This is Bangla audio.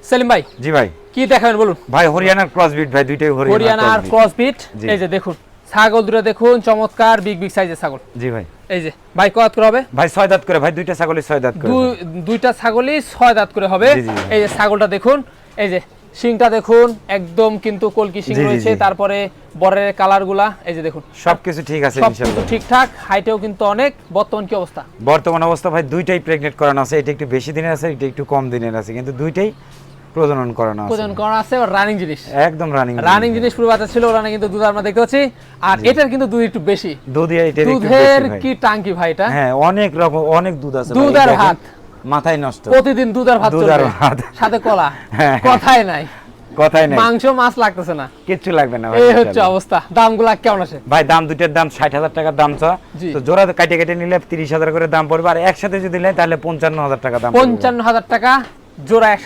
সেলিম ভাই, জি ভাই, কি দেখাবেন বলুন? ভাই হরিয়ানার ক্রসবিট ভাই, দুইটাই হরিয়ানা আর ক্রসবিট। এই যে দেখুন ছাগল দুটো দেখুন, চমৎকার বিগ বিগ সাইজের ছাগল। জি ভাই, এই যে ভাই কত করে হবে? ভাই 6 দাঁত করে ভাই, দুইটা ছাগলই 6 দাঁত করে। দুইটা ছাগলই 6 দাঁত করে হবে। জি, জি। এই যে ছাগলটা দেখুন, এই যে শিংটা দেখুন, একদম কিন্তু কলকি শিং জি, জি, রয়েছে। জি। তারপরে বরের কালারগুলা এই যে দেখুন, সবকিছু ঠিক আছে সব কিছু ইনশাআল্লাহ। ঠিকঠাক। হাইটেও কিন্তু অনেক। বর্তমান কি অবস্থা? বর্তমান অবস্থা ভাই দুইটাই প্রেগনেন্ট করানো আছে, এটা একটু বেশি দিনের আছে, এটা একটু কম দিনের আছে, কিন্তু দুইটাই প্রজনন করানো আছে। প্রজনন করা আছে, রানিং জিনিস। একদম রানিং জিনিস পুরো বাচ্চা ছিল, ওরা কিন্তু দুধ আমরা দেখতে পাচ্ছি। আর এটার কিন্তু দুধ একটু বেশি। দুধ এটার একটু দুধের বেশি ভাই। কি টাঙ্কি ভাই এটা? হ্যাঁ, অনেক রকম, অনেক দুধ আছে ভাই, দুধ আর দেখেন, ভাত। মাথায় নষ্ট। প্রতিদিন দুধ আর ভাত দুধ আর চলবে, ভাত। সাথে কলা। হ্যাঁ। কথাই নাই, কথাই নাই, মাংস মাছ লাগতেছে না, কিচ্ছু লাগবে না ভাই। এই হচ্ছে ইনশাআল্লাহ। অবস্থা। দামগুলা কেমন আছে ভাই দাম দুইটার দাম 60,000 টাকার দাম চা। জি। তো জোড়া কাটে কেটে নিলে 30,000 করে দাম পড়বে, আর একসাথে যদি নেয় তাহলে 55,000 টাকা দাম পড়বে। 55,000 টাকা জোড়া